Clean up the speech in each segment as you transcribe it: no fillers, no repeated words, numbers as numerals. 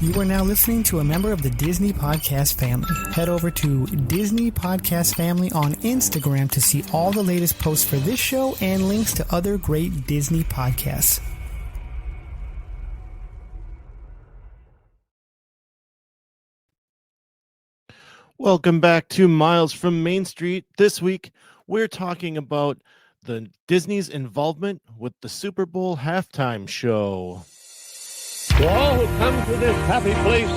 You are now listening to a member of the Disney Podcast family. Head over to Disney Podcast Family on Instagram to see all the latest posts for this show and links to other great Disney podcasts. Welcome back to Miles from Main Street. This week, we're talking about the Disney's involvement with the Super Bowl halftime show. To all who come to this happy place,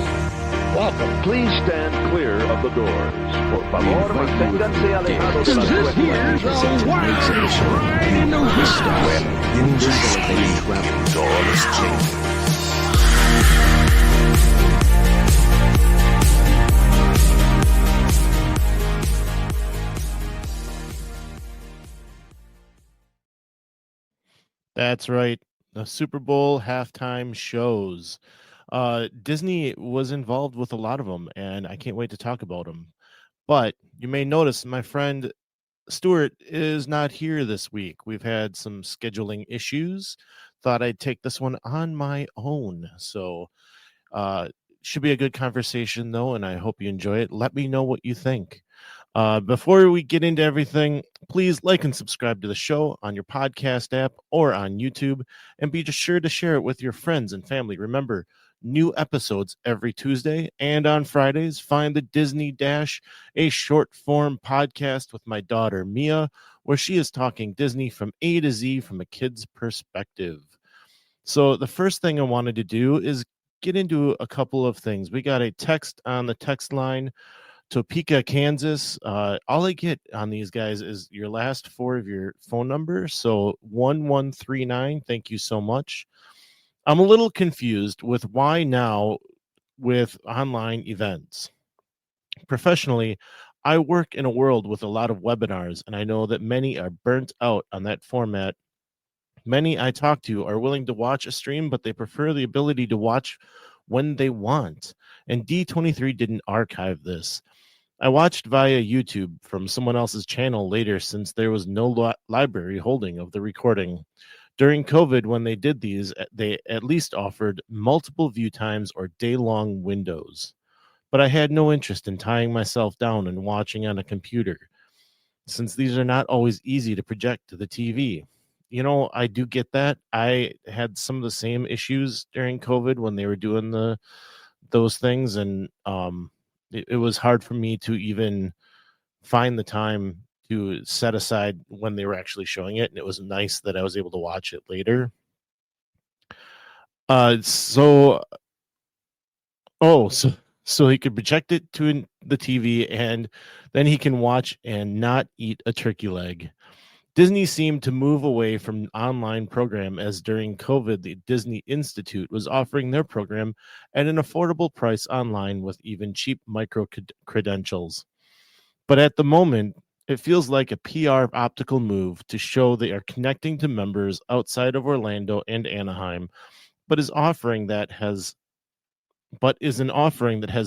welcome. Please stand clear of the doors. Por favor, manténganse alejados de las This here's a wild ride in the whistle. In this space, travel all is changing. That's right, the Super Bowl halftime shows. Disney was involved with a lot of them, and I can't wait to talk about them. But you may notice my friend Stuart is not here this week. We've had some scheduling issues. Thought I'd take this one on my own. So should be a good conversation, though, and I hope you enjoy it. Let me know what you think. Before we get into everything, please like and subscribe to the show on your podcast app or on YouTube, and be just sure to share it with your friends and family. Remember, new episodes every Tuesday, and on Fridays, find the Disney Dash, a short form podcast with my daughter Mia, where she is talking Disney from A to Z from a kid's perspective. So the first thing I wanted to do is get into a couple of things. We got a text on the text line. Topeka, Kansas. All I get on these guys is your last four of your phone number. So 1139. Thank you so much. I'm a little confused with why now with online events. Professionally, I work in a world with a lot of webinars, and I know that many are burnt out on that format. Many I talk to are willing to watch a stream, but they prefer the ability to watch when they want. And D23 didn't archive this. I watched via YouTube from someone else's channel later, since there was no library holding of the recording. During COVID, when they did these, they at least offered multiple view times or day-long windows. But I had no interest in tying myself down and watching on a computer, since these are not always easy to project to the TV. You know, I do get that. I had some of the same issues during COVID when they were doing those things, and it was hard for me to even find the time to set aside when they were actually showing it, and it was nice that I was able to watch it later. So he could project it to the TV, and then he can watch and not eat a turkey leg. Disney seemed to move away from online program, as during COVID, the Disney Institute was offering their program at an affordable price online with even cheap micro credentials. But at the moment, it feels like a PR optical move to show they are connecting to members outside of Orlando and Anaheim, but is an offering that has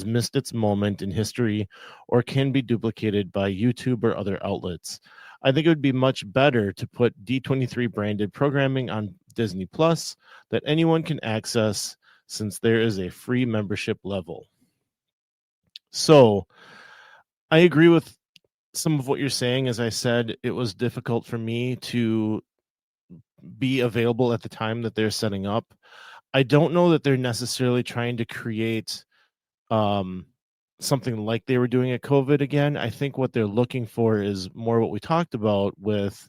missed its moment in history or can be duplicated by YouTube or other outlets. I think it would be much better to put D23 branded programming on Disney Plus that anyone can access, since there is a free membership level. So I agree with some of what you're saying. As I said, it was difficult for me to be available at the time that they're setting up. I don't know that they're necessarily trying to create something like they were doing at COVID again. I think what they're looking for is more what we talked about with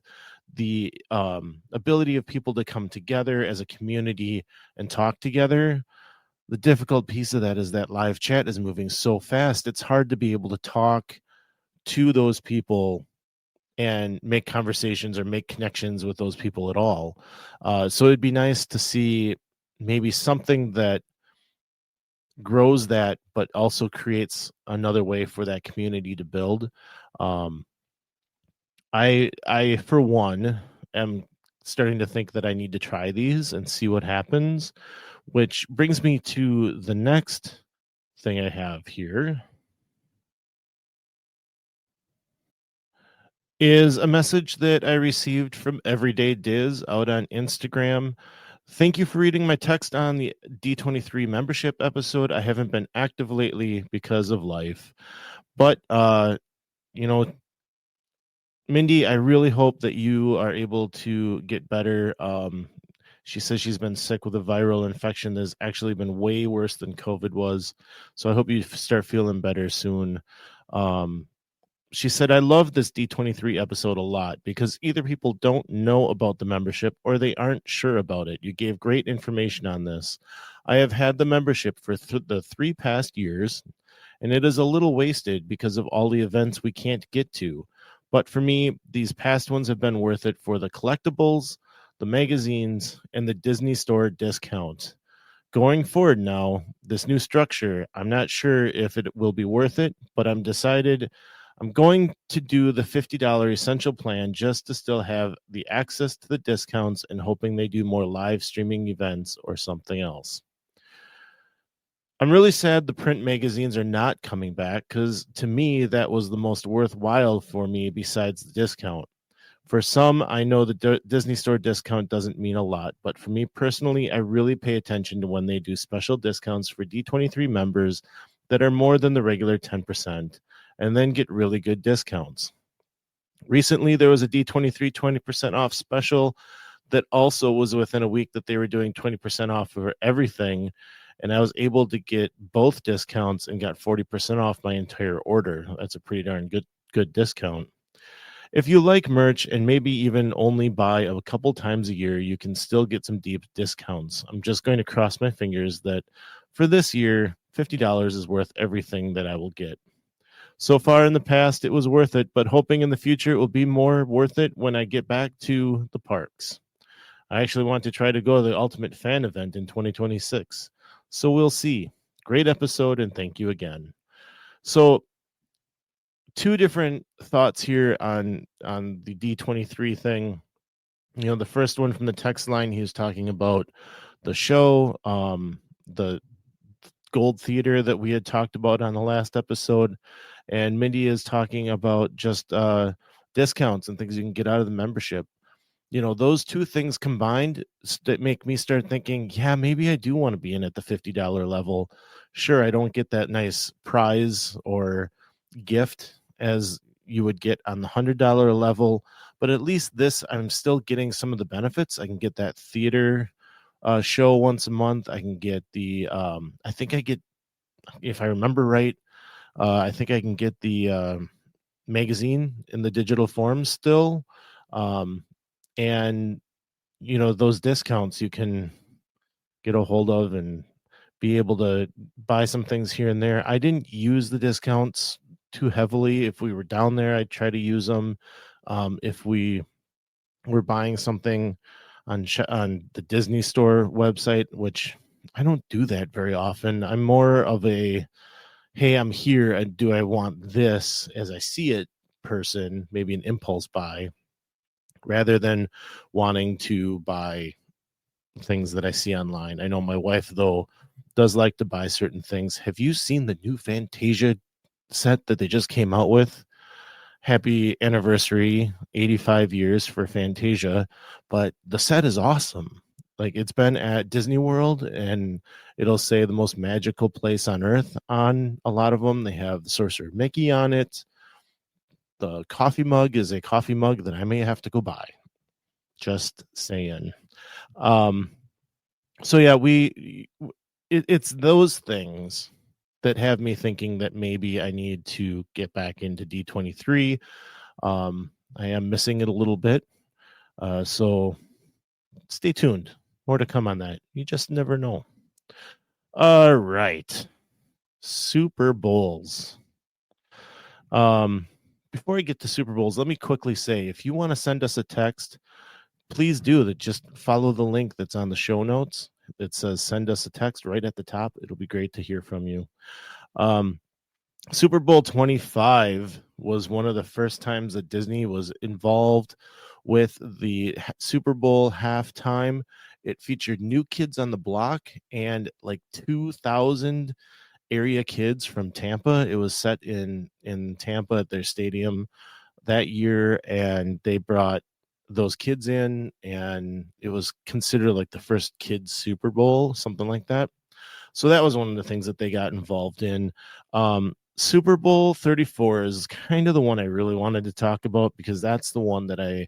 the ability of people to come together as a community and talk together. The difficult piece of that is that live chat is moving so fast. It's hard to be able to talk to those people and make conversations or make connections with those people at all. So it'd be nice to see maybe something that grows that, but also creates another way for that community to build. I for one am starting to think that I need to try these and see what happens, which brings me to the next thing I have here. Is a message that I received from Everyday Diz out on Instagram. Thank you for reading my text on the D23 membership episode. I haven't been active lately because of life, but Mindy, I really hope that you are able to get better. She says she's been sick with a viral infection that's actually been way worse than COVID was. So I hope you start feeling better soon. She said, I love this D23 episode a lot because either people don't know about the membership or they aren't sure about it. You gave great information on this. I have had the membership for the 3 past years, and it is a little wasted because of all the events we can't get to. But for me, these past ones have been worth it for the collectibles, the magazines, and the Disney Store discount. Going forward now, this new structure, I'm not sure if it will be worth it, but I'm going to do the $50 essential plan just to still have the access to the discounts and hoping they do more live streaming events or something else. I'm really sad the print magazines are not coming back because to me, that was the most worthwhile for me besides the discount. For some, I know the Disney Store discount doesn't mean a lot, but for me personally, I really pay attention to when they do special discounts for D23 members that are more than the regular 10% and then get really good discounts. Recently, there was a D23 20% off special that also was within a week that they were doing 20% off for everything. And I was able to get both discounts and got 40% off my entire order. That's a pretty darn good discount. If you like merch and maybe even only buy a couple times a year, you can still get some deep discounts. I'm just going to cross my fingers that for this year, $50 is worth everything that I will get. So far in the past, it was worth it, but hoping in the future it will be more worth it when I get back to the parks. I actually want to try to go to the Ultimate Fan event in 2026. So we'll see. Great episode, and thank you again. So 2 different thoughts here on the D23 thing. The first one from the text line, he was talking about the show, the Gold Theater that we had talked about on the last episode. And Mindy is talking about just discounts and things you can get out of the membership. Those 2 things combined that make me start thinking, yeah, maybe I do want to be in at the $50 level. Sure, I don't get that nice prize or gift as you would get on the $100 level, but at least this, I'm still getting some of the benefits. I can get that theater show once a month. I can get the, I think I get, if I remember right, I think I can get the magazine in the digital form still. And those discounts you can get a hold of and be able to buy some things here and there. I didn't use the discounts too heavily. If we were down there, I'd try to use them. If we were buying something on the Disney Store website, which I don't do that very often. I'm more of a, hey, I'm here and do I want this as I see it person, maybe an impulse buy, rather than wanting to buy things that I see online. I know my wife, though, does like to buy certain things. Have you seen the new Fantasia set that they just came out with? Happy anniversary, 85 years for Fantasia, but the set is awesome. Like, it's been at Disney World, and it'll say the most magical place on earth on a lot of them. They have the Sorcerer Mickey on it. The coffee mug is a coffee mug that I may have to go buy. Just saying. So yeah, it's those things that have me thinking that maybe I need to get back into D23. I am missing it a little bit. So stay tuned. More to come on that. You just never know. All right. Super Bowls. Before I get to Super Bowls, let me quickly say, if you want to send us a text, please do that. Just follow the link that's on the show notes. It says send us a text right at the top. It'll be great to hear from you. Super Bowl 25 was one of the first times that Disney was involved with the Super Bowl halftime. It featured New Kids on the Block and like 2,000 area kids from Tampa. It was set in Tampa at their stadium that year, and they brought those kids in, and it was considered like the first kids Super Bowl, something like that. So that was one of the things that they got involved in. Super Bowl 34 is kind of the one I really wanted to talk about because that's the one that I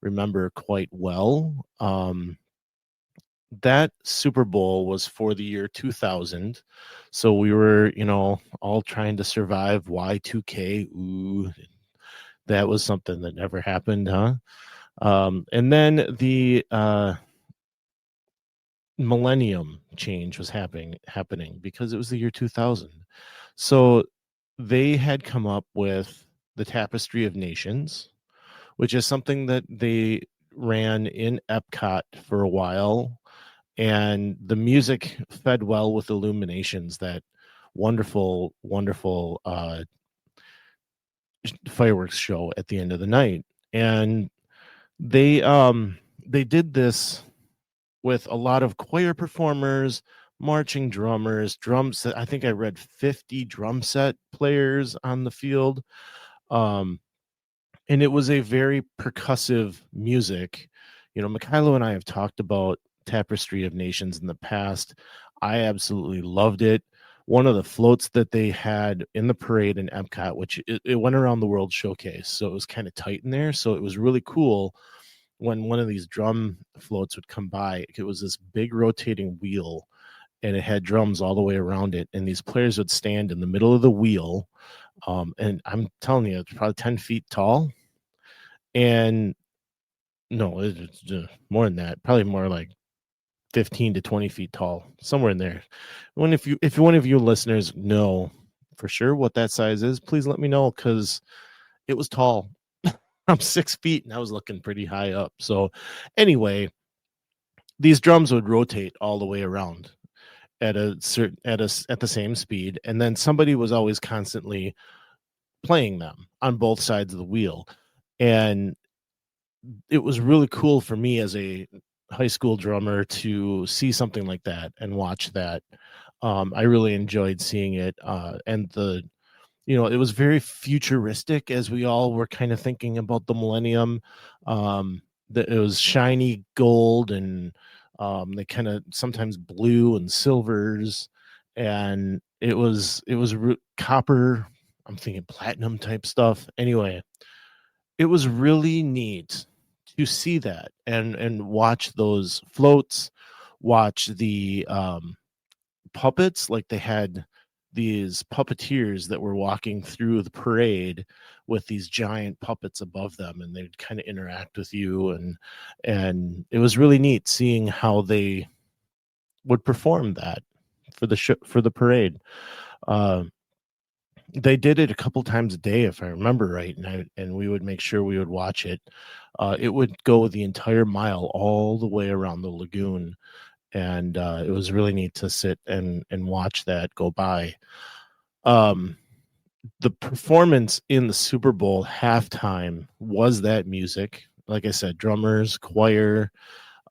remember quite well. That Super Bowl was for the year 2000. So we were, all trying to survive Y2K. Ooh, that was something that never happened, huh? And then the millennium change was happening because it was the year 2000. So they had come up with the Tapestry of Nations, which is something that they ran in Epcot for a while, and the music fed well with Illuminations, that wonderful fireworks show at the end of the night. And they did this with a lot of choir performers, marching drummers, drums. I think I read 50 drum set players on the field. And it was a very percussive music. Mikhailo and I have talked about Tapestry of Nations in the past. I absolutely loved it. One of the floats that they had in the parade in Epcot, which it went around the World Showcase, so it was kind of tight in there. So it was really cool when one of these drum floats would come by. It was this big rotating wheel, and it had drums all the way around it, and these players would stand in the middle of the wheel, and I'm telling you, it's probably 10 feet tall. And no, it's more than that, probably more like 15 to 20 feet tall, somewhere in there. If one of you listeners know for sure what that size is, please let me know, because it was tall. I'm 6 feet and I was looking pretty high up. So anyway, these drums would rotate all the way around at the same speed, and then somebody was always constantly playing them on both sides of the wheel. And it was really cool for me as a high school drummer to see something like that and watch that. I really enjoyed seeing it, and it was very futuristic, as we all were kind of thinking about the millennium. That it was shiny gold, and they kind of sometimes blue and silvers, and it was copper. I'm thinking platinum type stuff. Anyway, it was really neat to see that and watch those floats, watch the puppets. Like, they had these puppeteers that were walking through the parade with these giant puppets above them, and they'd kind of interact with you, and it was really neat seeing how they would perform that for the parade. They did it a couple times a day, if I remember right, and we would make sure we would watch it. It would go the entire mile all the way around the lagoon, and it was really neat to sit and watch that go by. The performance in the Super Bowl halftime was that music. Like I said, drummers, choir.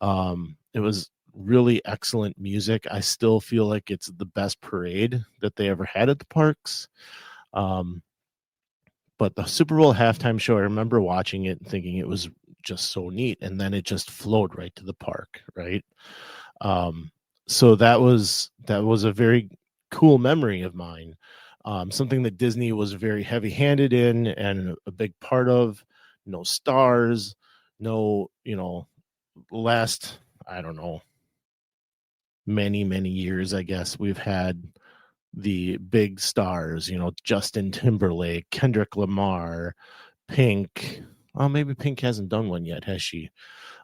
It was really excellent music. I still feel like it's the best parade that they ever had at the parks. But the Super Bowl halftime show, I remember watching it and thinking it was just so neat, and then it just flowed right to the park, right? So that was a very cool memory of mine. Something that Disney was very heavy-handed in and a big part of. No stars, no, last, I don't know, many years, I guess, we've had the big stars, Justin Timberlake, Kendrick Lamar, Pink. Oh, maybe Pink hasn't done one yet, has she?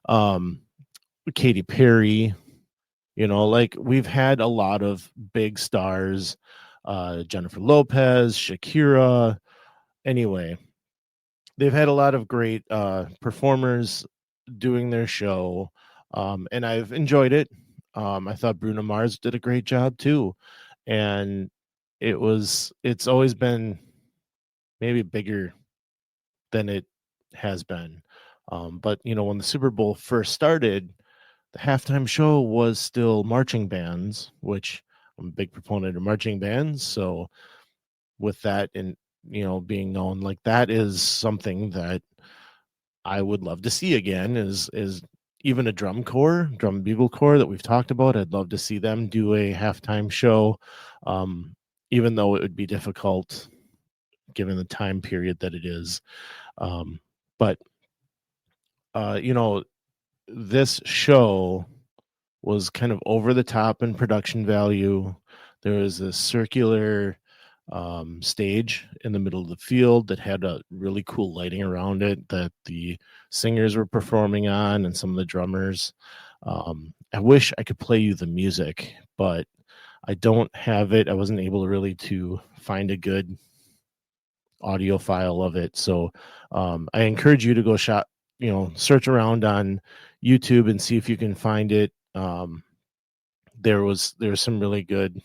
Katy Perry. Like, we've had a lot of big stars, Jennifer Lopez, Shakira. Anyway, they've had a lot of great performers doing their show, and I've enjoyed it. I thought Bruno Mars did a great job too, and it's always been maybe bigger than it has been. But when the Super Bowl first started, the halftime show was still marching bands, which I'm a big proponent of marching bands. So with that, and being known, like, that is something that I would love to see again is even a drum bugle corps that we've talked about. I'd love to see them do a halftime show, even though it would be difficult given the time period that it is. But this show was kind of over the top in production value. There was a circular stage in the middle of the field that had a really cool lighting around it that the singers were performing on and some of the drummers. I wish I could play you the music, but I don't have it. I wasn't able really to find a good audio file of it. So I encourage you to go search around on YouTube and see if you can find it. There was some really good,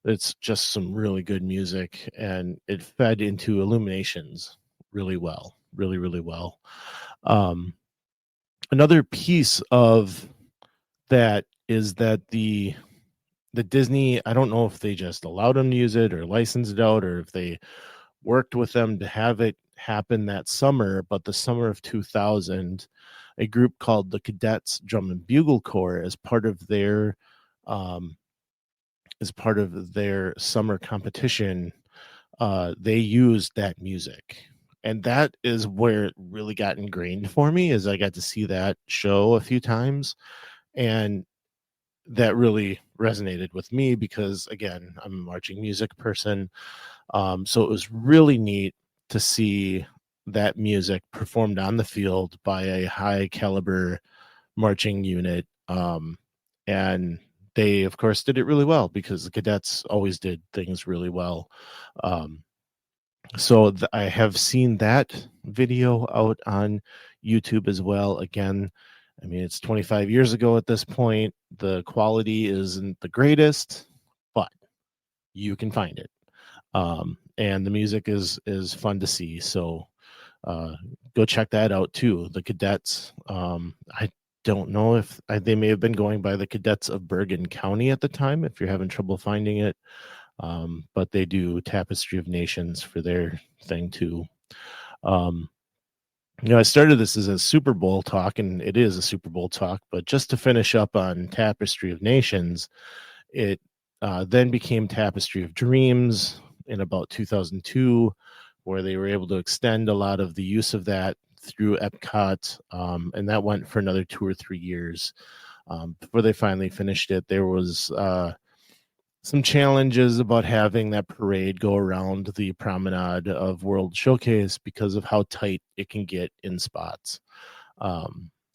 it's just some really good music, and it fed into Illuminations really well, really, really well. Another piece of that is that the Disney, I don't know if they just allowed them to use it or licensed it out, or if they worked with them to have it happen that summer, but the summer of 2000, a group called the Cadets Drum and Bugle Corps, as part of their summer competition, they used that music, and that is where it really got ingrained for me, as I got to see that show a few times, and that really resonated with me because, again, I'm a marching music person. So it was really neat to see that music performed on the field by a high caliber marching unit. And they, of course, did it really well because the cadets always did things really well. So I have seen that video out on YouTube as well. Again, I mean, it's 25 years ago at this point. The quality isn't the greatest, but you can find it. And the music is fun to see. So go check that out too. The Cadets. I don't know if they may have been going by the Cadets of Bergen County at the time, if you're having trouble finding it. But they do Tapestry of Nations for their thing too. I started this as a Super Bowl talk, and it is a Super Bowl talk, but just to finish up on Tapestry of Nations, it then became Tapestry of Dreams in about 2002, where they were able to extend a lot of the use of that through Epcot, and that went for another 2 or 3 years before they finally finished it. There was some challenges about having that parade go around the promenade of World Showcase because of how tight it can get in spots.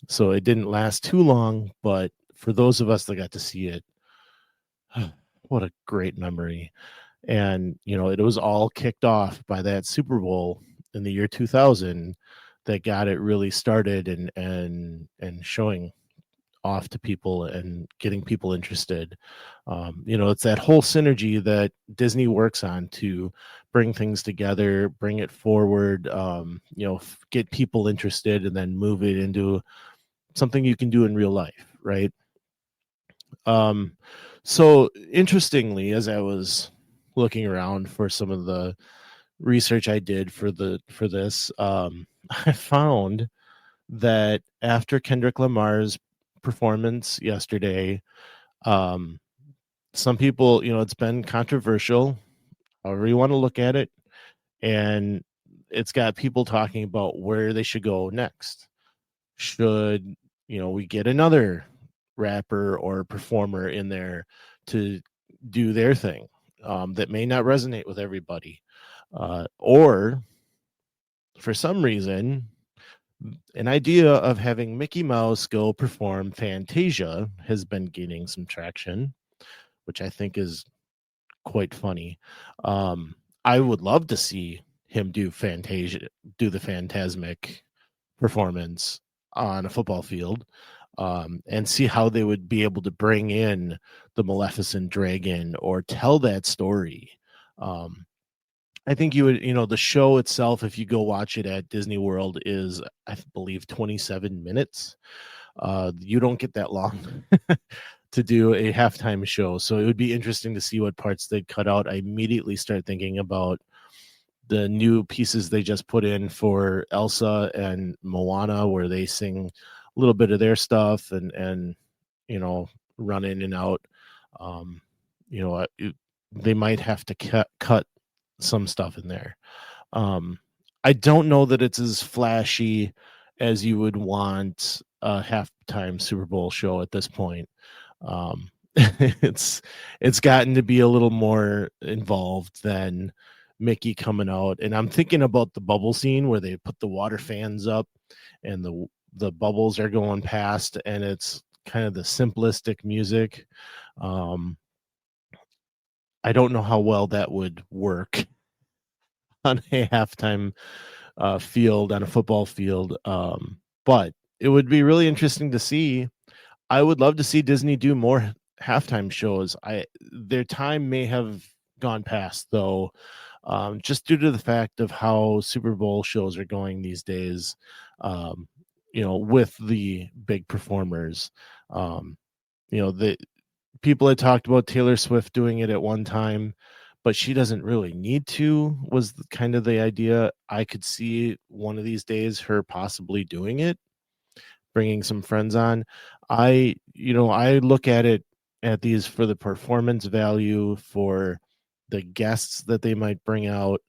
So it didn't last too long, but for those of us that got to see it, what a great memory. And, it was all kicked off by that Super Bowl in the year 2000 that got it really started and showing off to people and getting people interested. It's that whole synergy that Disney works on to bring things together, bring it forward, get people interested, and then move it into something you can do in real life, right? So interestingly, as I was looking around for some of the research I did for this, I found that after Kendrick Lamar's performance yesterday, some people, it's been controversial, however you want to look at it, and it's got people talking about where they should go next. Should we get another rapper or performer in there to do their thing that may not resonate with everybody, or for some reason an idea of having Mickey Mouse go perform Fantasia has been gaining some traction, which I think is quite funny. I would love to see him do the Phantasmic performance on a football field, and see how they would be able to bring in the Maleficent dragon or tell that story. I think you would, the show itself, if you go watch it at Disney World, is, I believe, 27 minutes. You don't get that long to do a halftime show. So it would be interesting to see what parts they'd cut out. I immediately start thinking about new pieces they just put in for Elsa and Moana, where they sing a little bit of their stuff and run in and out. They might have to cut some stuff in there. I don't know that it's as flashy as you would want a halftime Super Bowl show at this point. It's gotten to be a little more involved than Mickey coming out. And I'm thinking about the bubble scene where they put the water fans up and the bubbles are going past, and it's kind of the simplistic music. I don't know how well that would work on a halftime field, on a football field. But it would be really interesting to see. I would love to see Disney do more halftime shows. Their time may have gone past, though, just due to the fact of how Super Bowl shows are going these days, with the big performers. The people had talked about Taylor Swift doing it at one time, but she doesn't really need to, was kind of the idea. I could see one of these days her possibly doing it, bringing some friends on. I look at these for the performance value, for the guests that they might bring out.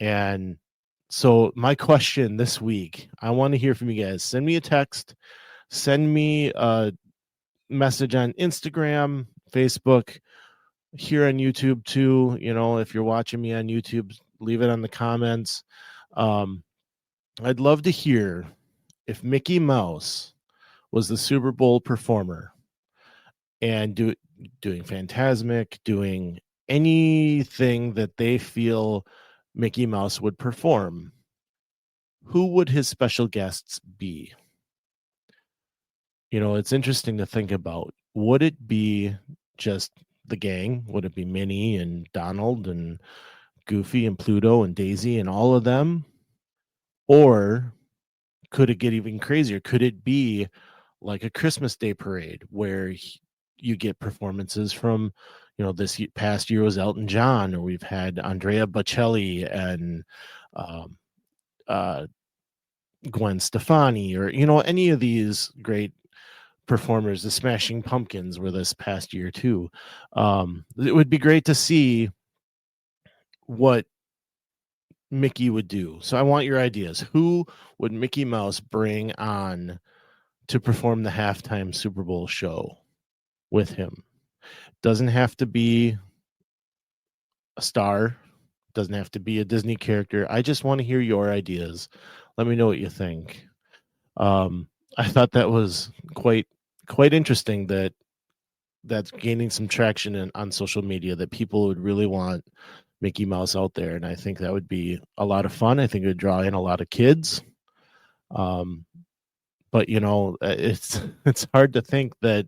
And so my question this week, I want to hear from you guys. Send me a text, send me a message on Instagram, Facebook, here on YouTube too. If you're watching me on YouTube, leave it on the comments. I'd love to hear if Mickey Mouse was the Super Bowl performer and doing Fantasmic, doing anything that they feel Mickey Mouse would perform, who would his special guests be? It's interesting to think about. Would it be just the gang? Would it be Minnie and Donald and Goofy and Pluto and Daisy and all of them? Or could it get even crazier? Could it be like a Christmas Day parade where you get performances from, this past year was Elton John, or we've had Andrea Bocelli and Gwen Stefani, or, any of these great performers. The Smashing Pumpkins were this past year too. It would be great to see what Mickey would do. So I want your ideas. Who would Mickey Mouse bring on to perform the halftime Super Bowl show with him? Doesn't have to be a star, doesn't have to be a Disney character. I just want to hear your ideas. Let me know what you think. I thought that was quite interesting that's gaining some traction on social media, that people would really want Mickey Mouse out there. And I think that would be a lot of fun. I think it would draw in a lot of kids. But it's hard to think that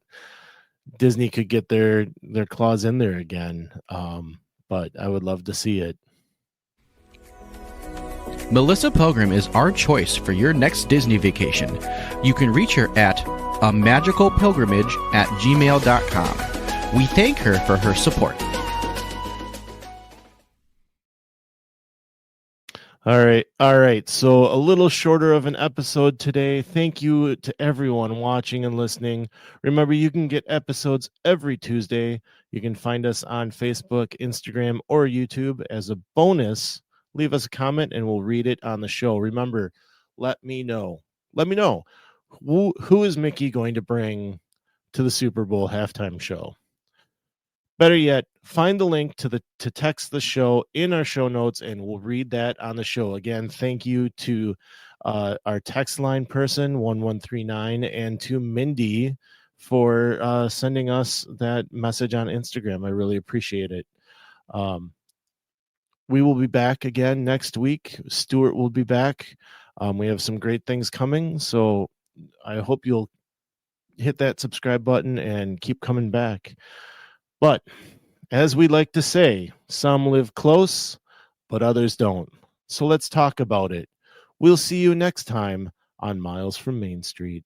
Disney could get their claws in there again. But I would love to see it. Melissa Pilgrim is our choice for your next Disney vacation. You can reach her at amagicalpilgrimage@gmail.com. We thank her for her support. All right. So a little shorter of an episode today. Thank you to everyone watching and listening. Remember, you can get episodes every Tuesday. You can find us on Facebook, Instagram, or YouTube. As a bonus, leave us a comment and we'll read it on the show. Remember, let me know. Who is Mickey going to bring to the Super Bowl halftime show? Better yet, find the link to text the show in our show notes, and we'll read that on the show. Again, thank you to our text line person, 1139, and to Mindy for sending us that message on Instagram. I really appreciate it. We will be back again next week. Stuart will be back. We have some great things coming, so I hope you'll hit that subscribe button and keep coming back. But as we like to say, some live close, but others don't. So let's talk about it. We'll see you next time on Miles from Main Street.